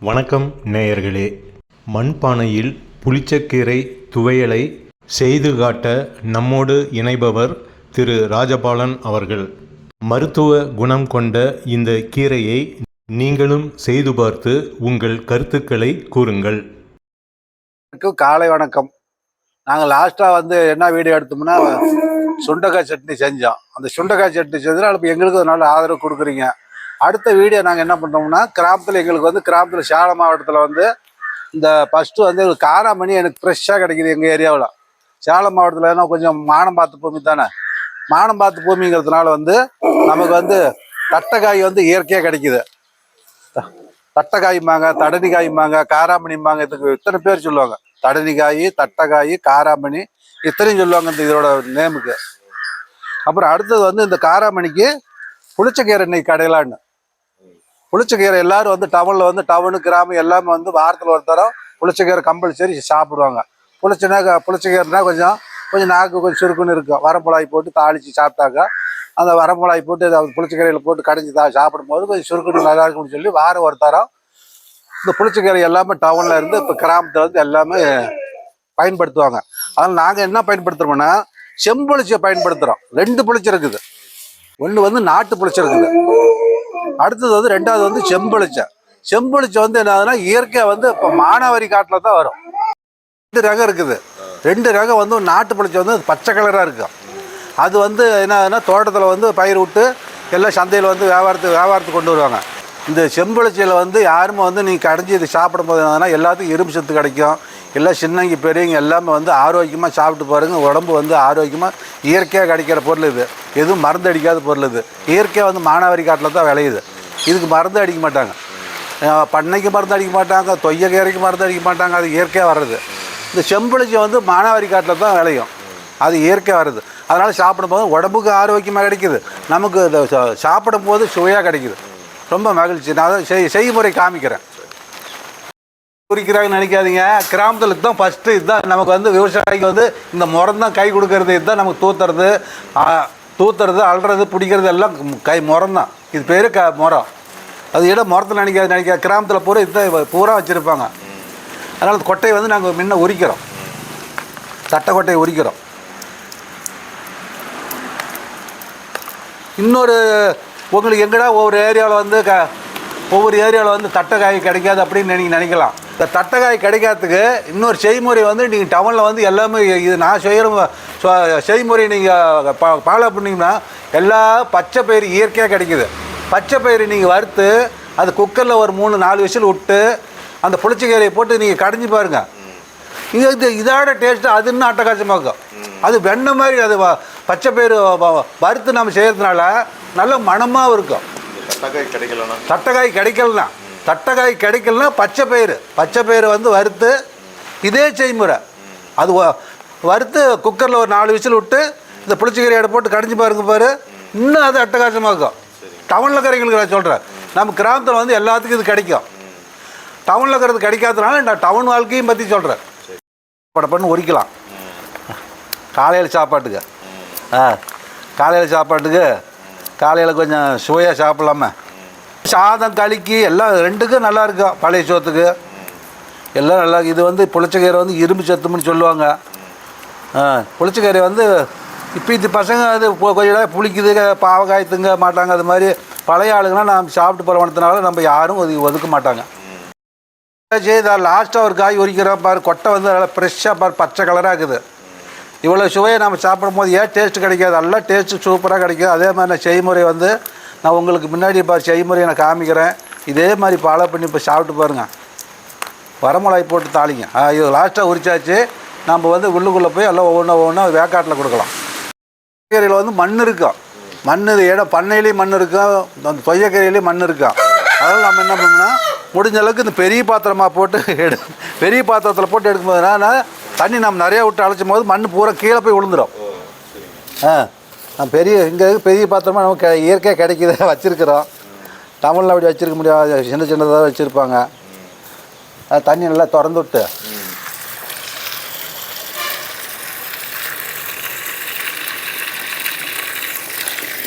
வணக்கம் நேயர்களே. மண்பானையில் புளிச்சக்கீரை துவையலை செய்து காட்ட நம்மோடு இணைபவர் திரு ராஜபாலன் அவர்கள். மருத்துவ குணம் கொண்ட இந்த கீரையை நீங்களும் செய்து பார்த்து உங்கள் கருத்துக்களை கூறுங்கள். காலை வணக்கம். நாங்கள் லாஸ்ட்டாக என்ன வீடியோ எடுத்தோம்னா சுண்டைக்காய் சட்னி செஞ்சோம். அந்த சுண்டைக்காய் சட்னி செஞ்சோம். எங்களுக்கு ஒரு நல்ல ஆதரவு கொடுக்குறீங்க. அடுத்த வீடியோ நாங்கள் என்ன பண்ணுறோம்னா கிராமத்தில் எங்களுக்கு கிராமத்தில் சேலம் மாவட்டத்தில் இந்த ஃபஸ்ட்டு எங்களுக்கு காராமணி எனக்கு ஃப்ரெஷ்ஷாக கிடைக்கிது. எங்கள் ஏரியாவில் சேலம் மாவட்டத்தில் ஏன்னா கொஞ்சம் மானம் பார்த்து பூமி தானே. மானம் பார்த்து பூமிங்கிறதுனால நமக்கு தட்டைக்காய் இயற்கையாக கிடைக்கிது. தட்டைக்காய்ம்பாங்க, தடனிக்காய்ம்பாங்க, காராமணிம்பாங்க. இதுக்கு இத்தனை பேர் சொல்லுவாங்க. தடனிக்காய், தட்டைக்காய், காராமணி இத்தனையும் சொல்லுவாங்க இந்த இதோட நேமுக்கு. அப்புறம் அடுத்தது இந்த காராமணிக்கு புளிச்சக்கீரை இன்னைக்கு கடையிலான்னு புளிச்சக்கீரை எல்லாரும் டவுனில் டவுனு கிராமம் எல்லாமே வாரத்தில் ஒரு தரம் புளிச்சக்கீரை கம்பல்சரி சாப்பிடுவாங்க. புளிச்சக்கீரைனா கொஞ்சம் நாக்கு கொஞ்சம் சுருக்குன்னு இருக்கும். வரமிளகாய் போட்டு தாளித்து சாப்பிட்டாக்கா அந்த வரமிளகாய் போட்டு புளிச்சக்கீரையில் போட்டு கடைஞ்சி சாப்பிடும்போது கொஞ்சம் சுருக்குன்னு நல்லா இருக்குன்னு சொல்லி வாரம் ஒரு தரம் இந்த புளிச்சக்கீரை எல்லாமே டவுனில் இருந்து இப்போ கிராமத்தில் எல்லாமே பயன்படுத்துவாங்க. அதனால் நாங்கள் என்ன பயன்படுத்துகிறோம்னா செம்புளிச்சை பயன்படுத்துகிறோம். 2 புளிச்சை இருக்குது. ஒன்று நாட்டு புளிச்சை இருக்குது. அடுத்தது ரெண்டாவது செம்புளிச்சை. செம்புளிச்சை என்னதுன்னா இயற்கையாக இப்போ மானாவாரி காட்டில் தான் வரும். 2 ரகம் இருக்குது. 2 ரகம் நாட்டு புளிச்சை பச்சை கலராக இருக்கும். அது என்னதுன்னா தோட்டத்தில் பயிர் விட்டு எல்லாம் சந்தையில் வியாபாரத்துக்கு கொண்டு வருவாங்க. இந்த செம்புளிச்சையில் யாருமே நீங்கள் கடைஞ்சி இது சாப்பிடும் போது என்னதுன்னா எல்லாத்துக்கும் இரும்பு சத்து கிடைக்கும். எல்லாம் சின்னங்க பெரியவங்க எல்லாமே ஆரோக்கியமாக சாப்பிட்டு பாருங்கள். உடம்பு ஆரோக்கியமாக இயற்கையாக கிடைக்கிற பொருள் இது. எதுவும் மருந்து அடிக்காத பொருள் இது. இயற்கையாக மானாவாரி காட்டில் தான் விளையுது. இதுக்கு மருந்து அடிக்க மாட்டாங்க. பண்ணைக்கு மருந்து அடிக்க மாட்டாங்க, தொய்யக்கீரைக்கு மருந்து அடிக்க மாட்டாங்க. அது இயற்கையாக வர்றது. இந்த செம்புளிச்சை மானாவாரி காட்டில் தான் விளையும். அது இயற்கையாக வருது. அதனால் சாப்பிடும்போது உடம்புக்கு ஆரோக்கியமாக கிடைக்கிது. நமக்கு சாப்பிடும் போது சுவையாக கிடைக்கிது. ரொம்ப மகிழ்ச்சி. நான் அதை செய்முறை காமிக்கிறேன். குறிக்கிறாங்கன்னு நினைக்காதீங்க. கிராமத்தில் தான் ஃபஸ்ட்டு இதுதான் நமக்கு விவசாயிக்கு இந்த முறம் தான் கை கொடுக்கறது. இதுதான் நமக்கு தூத்துறது அல்றது பிடிக்கிறது எல்லாம் கை முறம் தான். இது பேர் முறம். அது இடம் முறத்தில் நினைக்காது. கிராமத்தில் பூரா இதுதான் பூரா வச்சுருப்பாங்க. அதனால் கொட்டையை நாங்கள் முன்ன உரிக்கிறோம். தட்டை கொட்டையை உரிக்கிறோம். இன்னொரு உங்களுக்கு எங்கடா ஒவ்வொரு ஏரியாவில் தட்டைக்காய் கிடைக்காது அப்படின்னு நீங்கள் நினைக்கலாம். இந்த தட்டைக்காய் கிடைக்காததுக்கு இன்னொரு செய்முறை நீங்கள் டவுனில் எல்லாமே இது நான் செய்கிற செய்முறை நீங்கள் ஃபாலோ பண்ணிங்கன்னா எல்லா பச்சை பயிர் இயற்கையாக கிடைக்கிது. பச்சை பயிர் நீங்கள் வறுத்து அது குக்கரில் ஒரு 3-4 விசில் விட்டு அந்த புளிச்சக்கீரையை போட்டு நீங்கள் கடைஞ்சி பாருங்கள். இதோட டேஸ்ட்டு அது இன்னும் அட்டகாசமாக இருக்கும். அது வெண்ணெய் மாதிரி. அது பச்சை பயிர் வறுத்து நம்ம செய்கிறதுனால நல்ல மணமாகவும் இருக்கும். தட்டைக்காய் கிடைக்கலனா பச்சை பயிர் வறுத்து இதே செய்முறை அது வறுத்து குக்கரில் ஒரு 4 விசில் விட்டு இந்த புளிச்சக்கீரையை போட்டு கடைஞ்சி பாரு. இன்னும் அது அட்டகாசமாக இருக்கும். டவுனில் இருக்கிறவங்களுக்கு நான் சொல்கிறேன். நம்ம கிராமத்தில் எல்லாத்துக்கும் இது கிடைக்கும். டவுனில் இருக்கிறது கிடைக்காதனால நான் டவுன் வாழ்க்கையும் பற்றி சொல்கிறேன். பண்ணு உரிக்கலாம். காலையில் சாப்பாட்டுக்கு காலையில் கொஞ்சம் சுவையாக சாப்பிட்லாமா. சாதம் களிக்கு எல்லாம் 2க்கும் நல்லா இருக்கும். பழைய சோத்துக்கு எல்லாம் நல்லா. இது புளிச்சக்கீரை இரும்பு சத்தும்னு சொல்லுவாங்க. புளிச்சக்கீரை இப்போ இது பசங்க கொஞ்சம் புளிக்குது, பாவக்காய் திங்க மாட்டாங்க. அது மாதிரி பழைய ஆளுங்களாம் நம்ம சாப்பிட்டு பரவணத்தினால நம்ம யாரும் ஒதுக்க மாட்டாங்க. லாஸ்ட்டாக ஒரு காய் உரிக்கிறோம் பாரு. கொட்டை நல்லா ஃப்ரெஷ்ஷாக பாரு, பச்சை கலராக இருக்குது. இவ்வளோ சுவையை நம்ம சாப்பிடும் போது ஏன் டேஸ்ட்டு கிடைக்காது? நல்லா டேஸ்ட்டு சூப்பராக கிடைக்கும். அதே மாதிரி நான் செய்முறை நான் உங்களுக்கு முன்னாடி செய்முறையை நான் காமிக்கிறேன். இதே மாதிரி ஃபாலோ பண்ணி இப்போ சாப்பிட்டு பாருங்கள். வரமிளகாய் போட்டு தாளிங்க. இது லாஸ்ட்டாக உரிச்சாச்சு. நம்ம உள்ளுக்குள்ளே போய் எல்லாம் ஒவ்வொன்றா வேக்காட்டில் கொடுக்கலாம். கீரையில் மண் இருக்கும். இடம் பண்ணையிலேயும் மண் இருக்கும், அந்த தொய்யக்கீரையிலேயும் மண் இருக்கும். அதனால் நம்ம என்ன பண்ணோம்னா முடிஞ்ச அளவுக்கு இந்த பெரிய பாத்திரமாக போட்டு பெரிய பாத்திரத்தில் போட்டு எடுக்கும்போதுனா தண்ணி நம்ம நிறையா விட்டு அழைச்சும் போது மண் பூரா கீழே போய் விழுந்துடும். இங்கே பெரிய பாத்திரமாக நமக்கு இயற்கையாக கிடைக்கிது வச்சுருக்குறோம். டவுனில் அப்படி வச்சுருக்க முடியாது. சின்னதாக வச்சுருப்பாங்க. தண்ணி நல்லா திறந்து விட்டு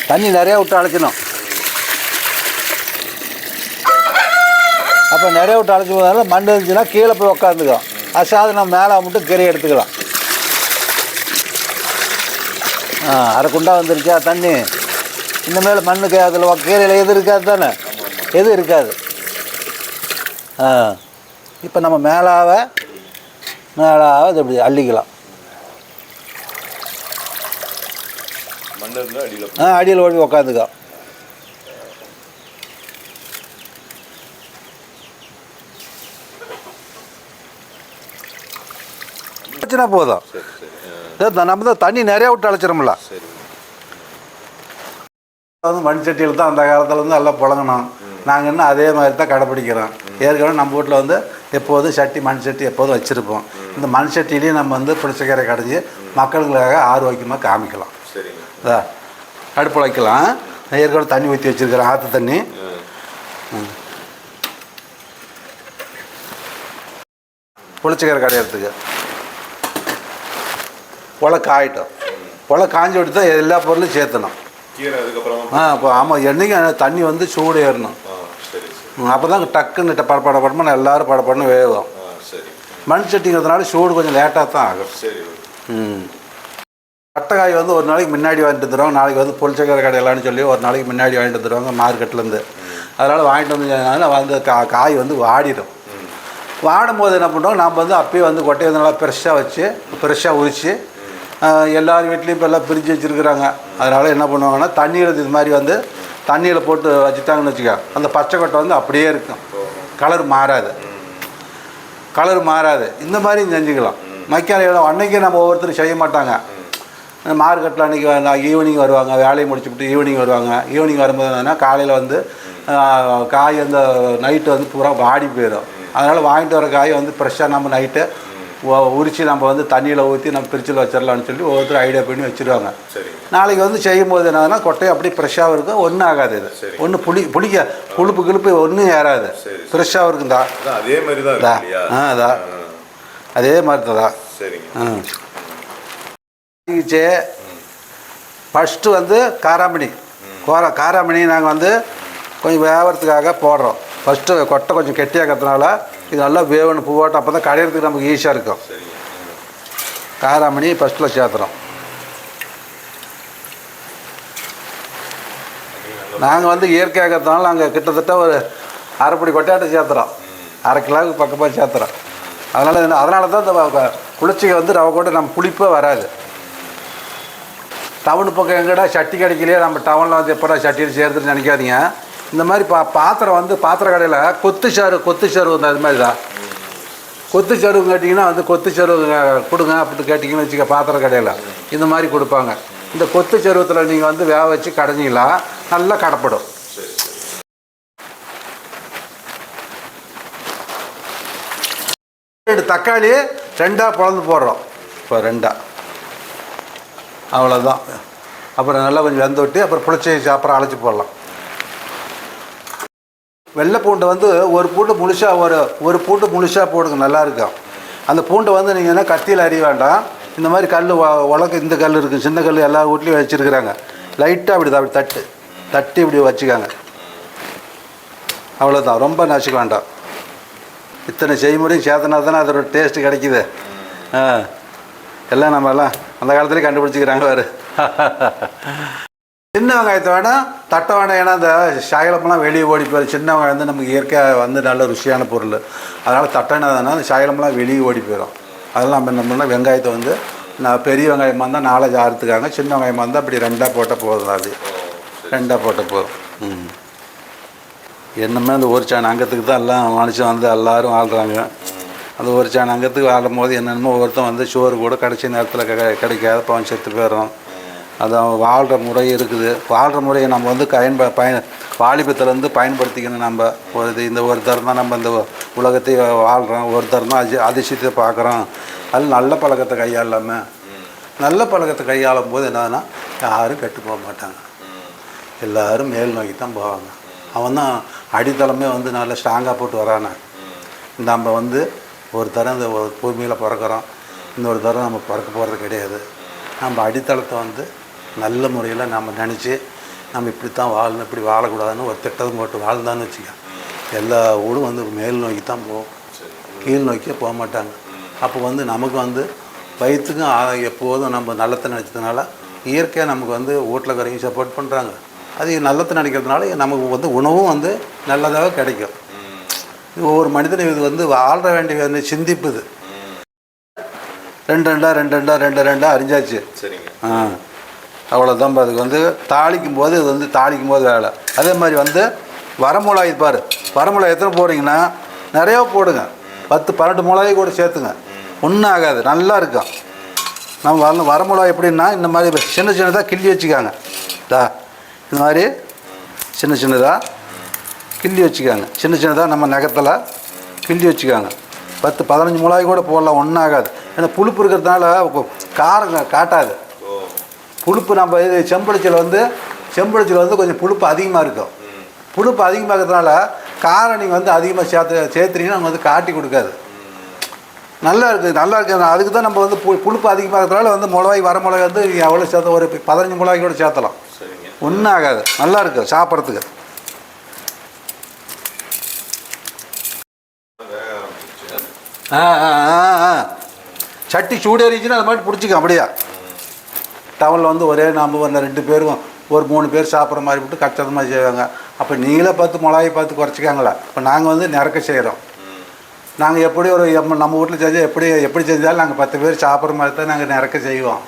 தண்ணி நிறையா விட்டு அழைக்கணும். அப்போ நிறைய விட்டு அழைச்சி போகிறதால மண் இருந்துச்சுன்னா கீழே போய் உட்காந்துக்கும். அசாது நம்ம மேலே மட்டும் கீரை எடுத்துக்கலாம். அரை குண்டா வந்துருச்சா தண்ணி. இனிமேல் மண்ணுக்கு அதில் கீரையில் எது இருக்காது தானே, எது இருக்காது. இப்போ நம்ம மேலாவை இது இப்படி அள்ளிக்கலாம். அடியில் ஓடி உக்காந்துக்கோ. போதும். நம்ம தான் தண்ணி நிறைய விட்டு அழைச்சிரோம்ல. வந்து மண் சட்டியில் தான் அந்த காலத்தில் வந்து நல்லா புழங்கணும். நாங்கள் இன்னும் அதே மாதிரி தான் கடைப்பிடிக்கிறோம். ஏற்கனவே நம்ம வீட்டில் வந்து எப்போதும் சட்டி மண் சட்டி எப்போதும் வச்சுருப்போம். இந்த மண் சட்டிலையும் நம்ம வந்து புளிச்சக்கீரை கடைஞ்சி மக்களுக்காக ஆரோக்கியமாக காமிக்கலாம். அடுப்பில் வைக்கலாம். ஏற்கனவே தண்ணி ஊற்றி வச்சுருக்கிறேன், ஆற்று தண்ணி. புளிச்சக்கீரை கடையிறதுக்கு உலை காயிட்டோம். உலை காஞ்சி விட்டு தான் எல்லா பொருளும் சேர்த்தணும். இப்போ ஆமாம், என்றைக்கு தண்ணி வந்து சூடு ஏறணும். அப்போ தான் டக்குன்னு படப்படப்படமாக எல்லோரும் படப்படன்னு வேகும். மண் சட்டிங்கிறதுனால சூடு கொஞ்சம் லேட்டாக தான் ஆகும். கட்டைக்காய் வந்து ஒரு நாளைக்கு முன்னாடி வாங்கிட்டு வந்துடுவாங்க. நாளைக்கு வந்து புளிச்சக்கீரை கடையிலான்னு சொல்லி ஒரு நாளைக்கு முன்னாடி வாங்கிட்டு வந்துடுவாங்க மார்க்கெட்லேருந்து. அதனால் வாங்கிட்டு வந்து வந்து காய் வந்து வாடிடும். வாடும் போது என்ன பண்ணுறோம், நம்ம வந்து அப்பயே வந்து கொட்டையை வந்து நல்லா ஃப்ரெஷ்ஷாக உரித்து எல்லார் வீட்லேயும் இப்போ எல்லாம் பிரித்து வச்சுருக்குறாங்க. அதனால் என்ன பண்ணுவாங்கன்னா தண்ணியில் இது மாதிரி வந்து தண்ணியில் போட்டு வச்சுட்டாங்கன்னு வச்சுக்க, அந்த பச்சை கொட்டை வந்து அப்படியே இருக்கும். கலர் மாறாது. இந்த மாதிரி செஞ்சுக்கலாம். மக்காலையில் அன்றைக்கே நம்ம ஒவ்வொருத்தரும் செய்ய மாட்டாங்க. மார்க்கெட்டில் அன்றைக்கி ஈவினிங் வருவாங்க, வேலையை முடிச்சுவிட்டு ஈவினிங் வருவாங்க. ஈவினிங் வரும்போது என்னன்னா காலையில் வந்து காய் அந்த நைட்டு வந்து பூரா வாடி போயிடும். அதனால் வாங்கிட்டு வர காயை வந்து ஃப்ரெஷ்ஷாக நம்ம நைட்டு உரித்து நம்ம வந்து தண்ணியில் ஊற்றி நம்ம பிரிட்ஜில் வச்சிடலான்னு சொல்லி ஒவ்வொருத்தரும் ஐடியா பண்ணி வச்சுருவாங்க. நாளைக்கு வந்து செய்யும் போது என்னன்னா கொட்டையை அப்படியே ஃப்ரெஷ்ஷாகவும் இருக்கும், ஒன்றும் ஆகாது. இது ஒன்றும் புளிக்க கிழுப்பு ஒன்றும் ஏறாது, ஃப்ரெஷ்ஷாகவும் இருக்குந்தா. அதே மாதிரி தான். அதான் அதே மாதிரி தான். ஃபஸ்ட்டு வந்து காராமணி நாங்கள் வந்து கொஞ்சம் வேகிறதுக்காக போடுறோம். ஃபஸ்ட்டு கொட்டை கொஞ்சம் கெட்டியாக்கிறதுனால இது நல்லா வேவணும் பூவாட்டம். அப்போ தான் கடையிறதுக்கு நமக்கு ஈஸியாக இருக்கும். காராமணி ஃபஸ்ட்டில் சேர்த்துறோம். நாங்கள் வந்து இயற்கையாகிறதுனால நாங்கள் கிட்டத்தட்ட ஒரு அரைப்படி கொட்டையாட்டை சேர்த்துறோம். அரை கிலோவுக்கு பக்கமாக சேர்த்துறோம். அதனால தான் இந்த புளிச்சக்கை வந்து ரவை கூட நம்ம புளிப்பே வராது. டவுனு பக்கம் எங்கடா சட்டி கிடைக்கலையே, நம்ம டவுனில் வந்து எப்படா சட்டியில் சேர்த்துன்னு நினைக்காதீங்க. இந்த மாதிரி பாத்திரம் வந்து பாத்திர கடையில் கொத்து சருவு வந்து அது மாதிரி தான். கொத்து சருவு கேட்டிங்கன்னா வந்து கொத்து சருவு கொடுங்க அப்படின்னு கேட்டிங்கன்னு வச்சுக்க, பாத்திர கடையில் இந்த மாதிரி கொடுப்பாங்க. இந்த கொத்து சருவத்தில் நீங்கள் வந்து வேக வச்சு கடைஞ்சிங்களா நல்லா கடைப்படும். தக்காளி 2 பிளந்து போடுறோம். இப்போ 2 அவ்வளோதான். அப்புறம் நல்லா கொஞ்சம் வெந்த விட்டு அப்புறம் புளிச்சி அப்புறம் அழைச்சி போடலாம். வெள்ளை பூண்டை வந்து ஒரு பூண்டு முழுசாக போடுங்க, நல்லாயிருக்கும். அந்த பூண்டை வந்து நீங்கள் என்ன கத்தியில் அறிய வேண்டாம். இந்த மாதிரி கல் உலக இந்த கல் இருக்குது, சின்ன கல் எல்லா வீட்லேயும் வச்சுருக்குறாங்க. லைட்டாக அப்படி தட்டி இப்படி வச்சுக்காங்க. அவ்வளோதான், ரொம்ப நசுக்க வேண்டாம். இத்தனை செய்முறையும் சேர்த்தனா தானே அதோட டேஸ்ட்டு கிடைக்கிது. எல்லாம் நம்ம எல்லாம் அந்த காலத்துலேயே கண்டுபிடிச்சிக்கிறாங்க வேறு. சின்ன வெங்காயத்தை வேணால் தட்டை வேணாம். ஏன்னா அந்த சாயலமெல்லாம் வெளியே ஓடி போயிடும். சின்ன வெங்காயம் வந்து நமக்கு இயற்கையாக வந்து நல்ல ருசியான பொருள். அதனால் தட்டைனா அந்த சாயலமெல்லாம் வெளியே ஓடி போயிடும். அதெல்லாம் நம்ம என்ன பண்ணால் வெங்காயத்தை வந்து பெரிய வெங்காயமாக இருந்தால் 4 அறுத்துக்காங்க. சின்ன வெங்காயமாக இருந்தால் அப்படி 2 போட்டால் போதும். அது 2 போட்டால் போதும். என்னமே அந்த ஒரு சாண அங்கத்துக்கு தான் எல்லாம் மனுஷன் வந்து எல்லோரும் வாழ்கிறாங்க. அந்த ஒரு சாண அங்கத்துக்கு வாழும் போது என்னென்னமோ ஒருத்தன் வந்து சோறு கூட கடைசி நேரத்தில் கிடைக்காத பவன் செத்து போயிடும். அதான் வாழ்கிற முறை இருக்குது. வாழ்கிற முறையை நம்ம வந்து வாலிபத்திலேருந்து பயன்படுத்திக்கணும். நம்ம இந்த ஒரு தரம் தான் நம்ம இந்த உலகத்தை வாழ்கிறோம், ஒரு தரம் தான் அதிசயத்தை பார்க்குறோம். அது நல்ல பழக்கத்தை கையாளாமல் நல்ல பழக்கத்தை கையாளும் போது என்னன்னா யாரும் கெட்டு போக மாட்டாங்க, எல்லோரும் மேல் நோக்கி தான் போவாங்க. அவன் தான் அடித்தளமே வந்து நல்லா ஸ்ட்ராங்காக போட்டு வரானே. நம்ம வந்து ஒரு தரம் இந்த பூமியில் பிறக்கிறோம், இன்னொரு தரம் நம்ம பிறக்க போகிறது கிடையாது. நம்ம அடித்தளத்தை வந்து நல்ல முறையில் நம்ம நினச்சி நம்ம இப்படி தான் வாழணும், இப்படி வாழக்கூடாதுன்னு ஒரு திட்டம் போட்டு வாழ்ந்தான்னு வச்சுக்க, எல்லா வீடும் வந்து மேல் நோக்கி தான் போகும், கீழ் நோக்கியே போக மாட்டாங்க. அப்போ வந்து நமக்கு வந்து வயிற்றுக்கும் எப்போதும் நம்ம நல்லத்தை நினச்சதுனால இயற்கையாக நமக்கு வந்து வீட்டில் கரையும் சப்போர்ட் பண்ணுறாங்க. அது நல்லத்தை நினைக்கிறதுனால நமக்கு வந்து உணவும் வந்து நல்லதாக கிடைக்கும். ஒவ்வொரு மனிதனும் இது வந்து ஆள வேண்டிய சிந்திப்பு இது. 2 அறிஞ்சாச்சு. அவ்வளோதான். அதுக்கு வந்து தாளிக்கும் போது இது வந்து தாளிக்கும் போது வேலை. அதே மாதிரி வந்து வரமிளகாய் பாரு, வரமிளகாய் எத்தனை போடுறீங்கன்னா நிறையா போடுங்க, 10-12 மிளகாய் கூட சேர்த்துங்க, ஒன்றும் ஆகாது, நல்லா இருக்கும். நம்ம வரமிளகாய் எப்படின்னா இந்த மாதிரி சின்ன சின்னதாக கிள்ளி வச்சுக்காங்க. இந்த மாதிரி சின்ன சின்னதாக கிள்ளி வச்சுக்காங்க, சின்ன சின்னதாக நம்ம நகத்தில் கிள்ளி வச்சுக்காங்க. 10-15 மிளகாய் கூட போடலாம், ஒன்றும் ஆகாது. ஏன்னா புளிப்பு இருக்கிறதுனால காரம் காட்டாது. புளிப்பு நம்ம இது செம்படிச்சில் வந்து கொஞ்சம் புளிப்பு அதிகமாக இருக்கும். புளிப்பு அதிகமாக இருக்கிறதுனால காரம் நீங்கள் வந்து அதிகமாக சேர்த்துறீங்கன்னா நம்ம வந்து காட்டி கொடுக்காது. நல்லா இருக்குது. அதுக்கு தான் நம்ம வந்து புளிப்பு அதிகமாக இருக்கிறதுனால வந்து வர மிளகாய் வந்து எவ்வளோ சேர்த்து ஒரு 15 மிளகாய் கூட சேர்த்தலாம், ஒன்றும் ஆகாது, நல்லா இருக்கும் சாப்பிட்றதுக்கு. சட்டி சூடேறிச்சுன்னா அது மாதிரி பிடிச்சிக்கும். அப்படியா டவுனில் வந்து ஒரே நம்ம ஒரு 2 பேரும் ஒரு 3 பேர் சாப்பிட்ற மாதிரி விட்டு கஷ்டமாக செய்வாங்க. அப்போ நீங்களே பார்த்து மிளகாய் பார்த்து குறைச்சிக்காங்களா? இப்போ நாங்கள் வந்து நிறக்க செய்கிறோம். நாங்கள் எப்படி நம்ம வீட்டில் செஞ்சால் எப்படி செஞ்சாலும் நாங்கள் 10 பேர் சாப்பிட்ற மாதிரி தான் நாங்கள் நிறக்க செய்வோம்.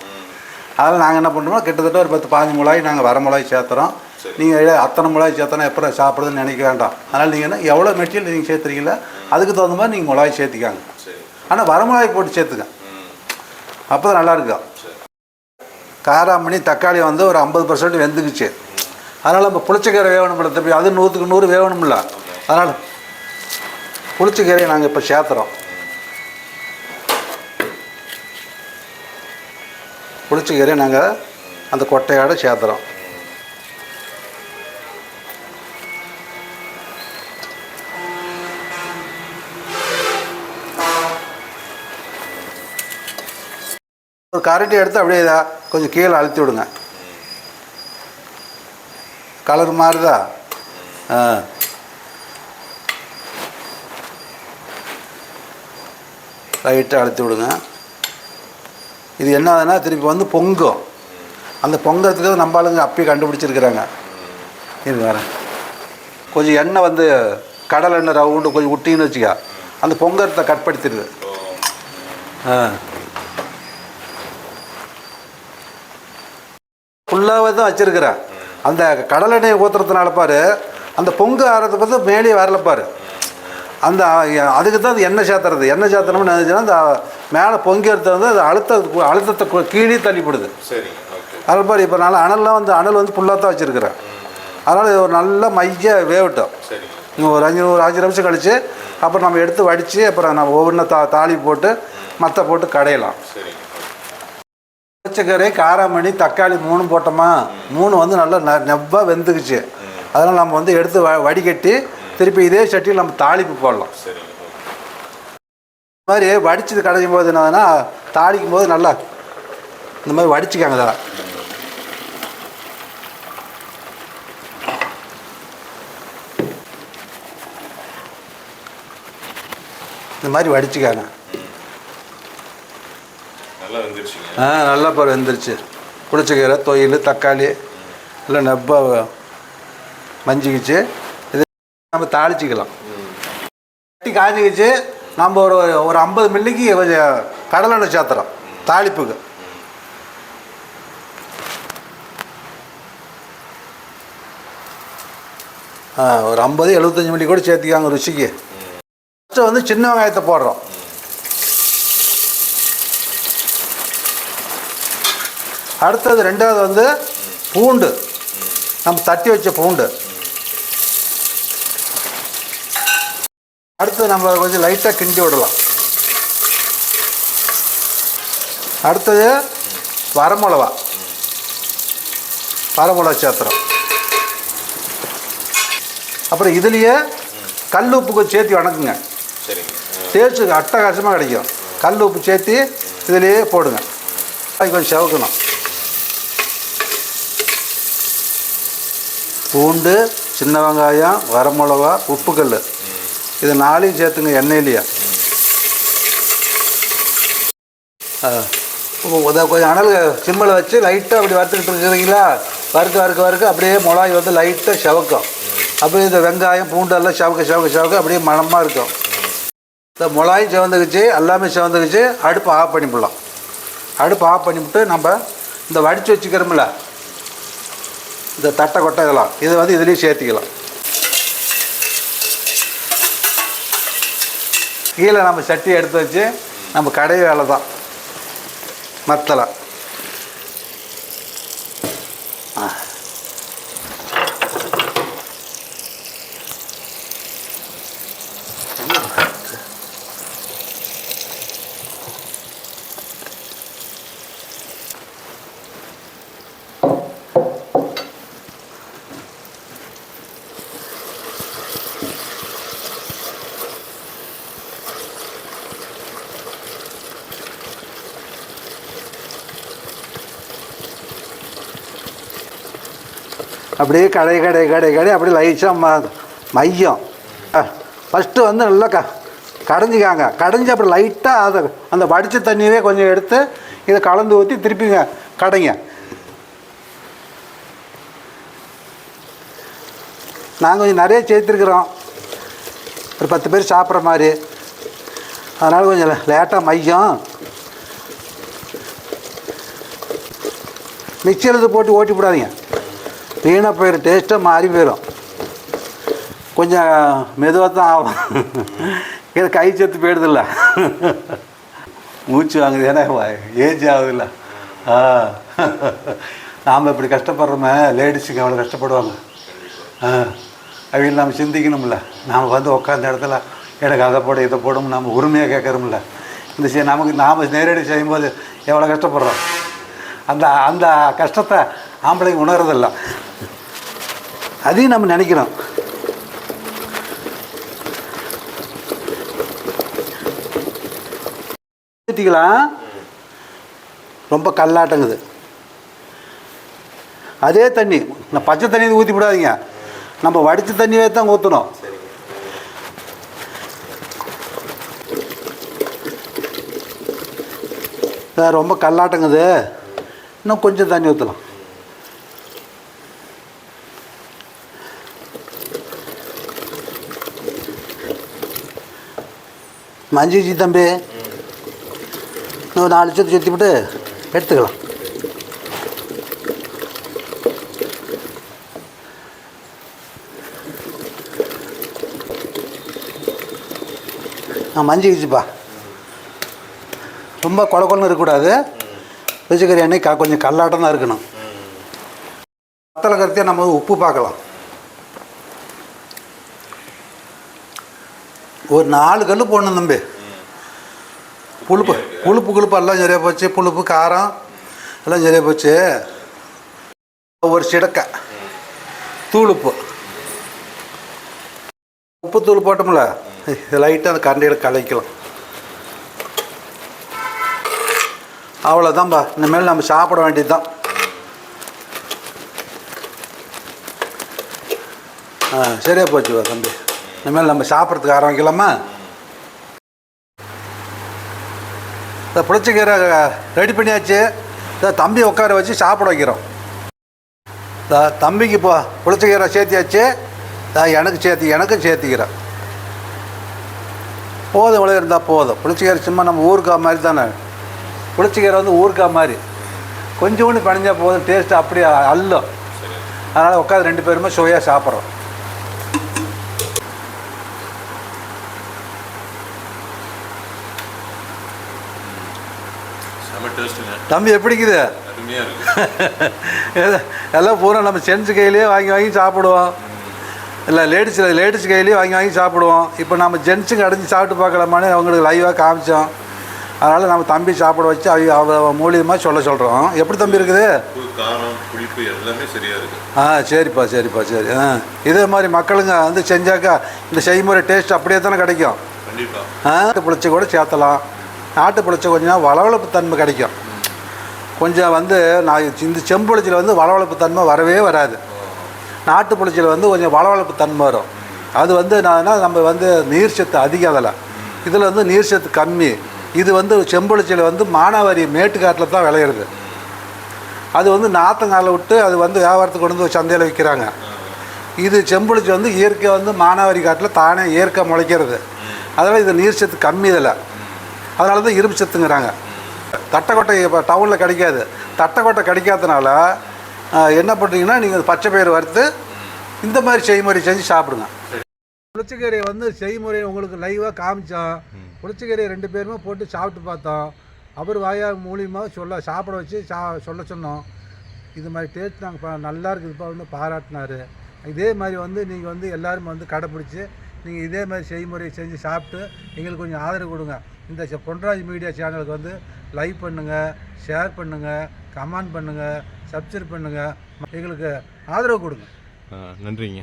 அதனால் நாங்கள் என்ன பண்ணுறோம், கிட்டத்தட்ட ஒரு 10-15 மிளகாய் நாங்கள் வர மிளகாய் சேர்த்துறோம். நீங்கள் அத்தனை மிளகாய் சேர்த்தோன்னா எப்போ சாப்பிட்றதுன்னு நினைக்க வேண்டாம். அதனால் நீங்கள் என்ன எவ்வளோ மெட்டீரியல் நீங்கள் சேர்த்துறீங்களோ அதுக்கு தகுந்த மாதிரி நீங்கள் மிளகாய் சேர்த்திக்காங்க. ஆனால் வர மிளகாய் போட்டு சேர்த்துங்க, அப்போ தான் நல்லாயிருக்கும். காராமணி தக்காளி வந்து ஒரு 50% வெந்துக்குச்சு. அதனால் நம்ம புளிச்சக்கீரை வேகணும்ல தம்பி, அது 100க்கு 100 வேகணும்ல. அதனால் புளிச்சக்கீரையை நாங்கள் இப்போ சேர்த்துறோம். புளிச்சக்கீரையை நாங்கள் அந்த கொட்டையோடு சேர்த்துறோம். ஒரு கரண்டி எடுத்து அப்படியே கொஞ்சம் கீழே அழுத்தி விடுங்க. கலர் மாறுதா? லைட்டாக அழுத்தி விடுங்க. இது என்ன ஆகுதுன்னா திருப்பி வந்து பொங்கும். அந்த பொங்கறதுக்கு நம்ம ஆளுங்க அப்பயே கண்டுபிடிச்சிருக்கிறாங்க. இது வேறு கொஞ்சம் எண்ணெய் வந்து கடலை எண்ணெய் ரவுண்டு கொஞ்சம் விட்டிங்கன்னு வச்சுக்க, அந்த பொங்கறத்தை கட்படுத்திடுது. ஃபுல்லாகவே தான் வச்சுருக்கிறேன். அந்த கடலை எண்ணெயை ஊற்றுறதுனால பாரு அந்த பொங்கு ஆறது பார்த்து மேலே வரல பாரு. அந்த அதுக்கு தான் அது எண்ணெய் சேர்த்துறது. எண்ணெய் சேர்த்தனோம்னு நினச்சுன்னா அந்த மேலே பொங்கிறது வந்து அது அழுத்தத்தை கீழே தள்ளிப்படுது. அதில் பாரு இப்போ நல்லா அனல் வந்து ஃபுல்லாக தான் வச்சுருக்கிறேன். அதனால் இது ஒரு நல்ல மைய வேகட்டும். நீங்கள் ஒரு 5 நிமிஷம் கழித்து அப்புறம் நம்ம எடுத்து வடித்து அப்புறம் நம்ம ஒவ்வொன்றா தாளி போட்டு மற்ற போட்டு கடையலாம். புளிச்சக்கீரை, காராமணி, தக்காளி 3 போட்டோமா, 3 வந்து நல்லா நெவ்வாக வெந்துக்குச்சு. அதனால் நம்ம வந்து எடுத்து வடிகட்டி திருப்பி இதே சட்டியில் நம்ம தாளிப்பு போடலாம். இந்த மாதிரி வடிச்சது கடையும் போது என்னதுன்னா தாளிக்கும் போது நல்லா இந்த மாதிரி வடிச்சுக்காங்க. இந்த மாதிரி வடிச்சுக்காங்க. நல்லா பாரு வெந்துருச்சு. புளிச்சக்கீரை, தொயில், தக்காளி எல்லாம் நெப்பாக மஞ்சிக்கிச்சு. இது நம்ம தாளிச்சிக்கலாம். கட்டி காஞ்சிக்கிச்சு. நம்ம ஒரு 50 மில்லிக்கு கொஞ்சம் கடலெண்ணெய் சேர்த்துறோம் தாளிப்புக்கு. ஒரு 50-75 மில்லி கூட சேர்த்திக்காங்க ருசிக்கு. ஃபஸ்ட்டு வந்து சின்ன வெங்காயத்தை போடுறோம். அடுத்தது 2வது வந்து பூண்டு, நம்ம தட்டி வச்ச பூண்டு. அடுத்தது நம்ம கொஞ்சம் லைட்டாக கிண்டி விடலாம். அடுத்தது வரமிளகா சேர்த்துறோம். அப்புறம் இதுலேயே கல் உப்பு கொஞ்சம் சேர்த்து வணக்குங்க. டேஸ்ட்டு அட்டகாசமாக கிடைக்கும். கல் உப்பு சேர்த்து இதுலேயே போடுங்க. அது கொஞ்சம் செவக்கணும். பூண்டு, சின்ன வெங்காயம், வரமிளகா, உப்புக்கல் இது 4 சேர்த்துங்க எண்ணெயிலையே. கொஞ்சம் அனல் சிம்மில் வச்சு லைட்டாக அப்படி வறுத்துக்கிட்டு இருக்கிறீங்களா, வறுக்க அப்படியே மிளகாய் வந்து லைட்டாக செவக்கும். அப்படியே இந்த வெங்காயம் பூண்டெல்லாம் செவக்க அப்படியே மணமாக இருக்கும். இந்த மிளகாயும் செவந்துக்குச்சு, எல்லாமே செவந்துக்குச்சு. அடுப்பு ஆஃப் பண்ணிவிடலாம். அடுப்பு ஆஃப் பண்ணிவிட்டு நம்ம இந்த வடித்து வச்சுக்கிறோம்ல இந்த தட்டை கொட்டை இதெல்லாம் இதை வந்து இதுலேயும் சேர்த்திக்கலாம். கீழே நம்ம சட்டி எடுத்து வச்சு நம்ம கடை வேலை தான் மத்தலை. அப்படியே கடை அப்படியே லைட்டாக மையம் ஃபஸ்ட்டு வந்து நல்லா கடைஞ்சிக்காங்க. கடைஞ்சி அப்புறம் லைட்டாக அதை அந்த வடித்த தண்ணியவே கொஞ்சம் எடுத்து இதை கலந்து ஊற்றி திருப்பிங்க கடைங்க. நாங்கள் கொஞ்சம் நிறைய சேர்த்துருக்குறோம், ஒரு 10 பேர் சாப்பிட்ற மாதிரி. அதனால் கொஞ்சம் லேட்டாக மையம் மிக்சியில் போட்டு ஓட்டி விடாதீங்க, வீணாக போயிடும், டேஸ்ட்டாக மாறி போயிடும். கொஞ்சம் மெதுவாக தான் ஆகும். இதை கை சேர்த்து போயிடுதில்ல, மூச்சு வாங்குது, ஏன்னா ஏஜ் ஆகுதில்ல. நாம் இப்படி கஷ்டப்படுறோமே, லேடிஸுக்கு அவ்வளோ கஷ்டப்படுவாங்க. அவங்க நம்ம சிந்திக்கணும்ல. நாம் வந்து உட்காந்த இடத்துல எனக்கு அதை போட இதை போடும் நம்ம உரிமையாக கேட்குறோம்ல. இந்த நமக்கு நாம் நேரடி செய்யும்போது எவ்வளோ கஷ்டப்படுறோம். அந்த அந்த கஷ்டத்தை ஆம்பளைங்க உணர்றதில்ல, அதையும் நம்ம நினைக்கிறோம். ஊற்றிக்கலாம், ரொம்ப கல்லாட்டங்குது. அதே தண்ணி பச்சை தண்ணி ஊற்றி விடாதீங்க, நம்ம வடித்த தண்ணியே தான் ஊற்றணும். ரொம்ப கல்லாட்டங்குது, இன்னும் கொஞ்சம் தண்ணி ஊற்றலாம். மஞ்சிச்சு தம்பி, இன்னும் 4 சுற்றி விட்டு எடுத்துக்கலாம். மஞ்சிக்கிச்சுப்பா, ரொம்ப குழன்னு இருக்கக்கூடாது. வச்சுக்கிற எண்ணெய் கொஞ்சம் கல்லாட்டம் தான் இருக்கணும். மத்தளை கருத்தியாக நம்ம உப்பு பார்க்கலாம். ஒரு 4 கல் போடணும் தம்பி. புழுப்பு எல்லாம் சரியாக போச்சு, புழுப்பு காரம் எல்லாம் சரியாக போச்சு. ஒரு சிடக்கை தூளுப்பு, உப்பு தூள் போட்டோம்ல, லைட்டாக அந்த கரண்டியில் கலக்கலாம். அவ்வளோதான்ப்பா, இனிமேல் நம்ம சாப்பிட வேண்டியது தான். சரியாக போச்சுப்பா தம்பி, இனிமேல் நம்ம சாப்பிட்றதுக்கு ஆரம்பிக்கலாமா? இந்த புளிச்சக்கீரை ரெடி பண்ணியாச்சு. தம்பி உட்கார வச்சு சாப்பிட வைக்கிறோம். தம்பிக்கு இப்போ புளிச்சக்கீரை சேர்த்தியாச்சு, எனக்கும் சேர்த்திக்கிறேன். போதும், இவ்வளோ இருந்தால் போதும். புளிச்சக்கீரை சும்மா நம்ம ஊறுகாய் மாதிரி தானே. புளிச்சக்கீரை வந்து ஊறுகாய் மாதிரி கொஞ்சோண்டு பணிஞ்சால் போதும், டேஸ்ட்டு அப்படியே அள்ளும். அதனால் உட்காந்து 2 பேருமே சுவையாக சாப்பிட்றோம். தம்பி எப்படிக்குது? எல்லாம் பூரா நம்ம செஞ்சு கையிலேயே வாங்கி சாப்பிடுவோம். இல்லை லேடிஸ் கையிலேயே வாங்கி சாப்பிடுவோம். இப்போ நம்ம ஜென்ஸுக்கு அடைஞ்சி சாப்பிட்டு பார்க்கலாமான்னு அவங்களுக்கு லைவாக காமிச்சோம். அதனால் நம்ம தம்பி சாப்பிட வச்சு அவங்க மூலியமாக சொல்கிறோம். எப்படி தம்பி இருக்குது? சரிப்பா சரி. இதே மாதிரி மக்களுங்க வந்து செஞ்சாக்கா இந்த செய்முறை டேஸ்ட் அப்படியே தானே கிடைக்கும். நாட்டு புளிச்ச கூட சேர்த்தலாம். நாட்டு புளிச்ச கொஞ்சம் வளவளப்பு தன்மை கிடைக்கும். கொஞ்சம் வந்து நான் இந்த செம்புளிச்சில் வந்து வளவளப்பு தன்மை வரவே வராது. நாட்டு புளிச்சில் வந்து கொஞ்சம் வளவளப்பு தன்மை வரும். அது வந்து நம்ம வந்து நீர் சத்து அதிகம் அதில். இதில் வந்து நீர் சத்து கம்மி. இது வந்து செம்புளிச்சியில் வந்து மானாவாரி மேட்டுக்காட்டில் தான் விளையிறது. அது வந்து நாற்றங்கால விட்டு அது வந்து வியாபாரத்துக்கு கொண்டு வந்து சந்தையில் விற்கிறாங்க. இது செம்புளிச்சி வந்து இயற்கை வந்து மானாவாரி காட்டில் தானே இயற்கை முளைக்கிறது. அதனால் இது நீர் சத்து கம்மி இதில். அதனால தான் இரும்பு சத்துங்கிறாங்க. தட்டைக்கொட்டை இப்போ டவுனில் கிடைக்காது. தட்டைக்கொட்டை கிடைக்காதனால என்ன பண்ணுறீங்கன்னா நீங்கள் பச்சை பயிறு வறுத்து இந்த மாதிரி செய்முறை செஞ்சு சாப்பிடுங்க. புளிச்சக்கீரை வந்து செய்முறை உங்களுக்கு லைவாக காமிச்சோம். புளிச்சக்கீரை 2 பேருமே போட்டு சாப்பிட்டு பார்த்தோம். அவர் வாயா மூலியமாக சாப்பிட வச்சு சொல்ல சொன்னோம். இது மாதிரி டேஸ்ட் நாங்கள் நல்லா இருக்குதுப்பா வந்து பாராட்டினார். இதே மாதிரி வந்து நீங்கள் வந்து எல்லோரும் வந்து கடைப்பிடிச்சி நீங்கள் இதே மாதிரி செய்முறை செஞ்சு சாப்பிட்டு எங்களுக்கு கொஞ்சம் ஆதரவு கொடுங்க. இந்த பொன்ராஜ் மீடியா சேனலுக்கு வந்து லைக் பண்ணுங்கள், ஷேர் பண்ணுங்கள், கமெண்ட் பண்ணுங்கள், சப்ஸ்கிரைப் பண்ணுங்கள், எங்களுக்கு ஆதரவு கொடுங்க. நன்றிங்க.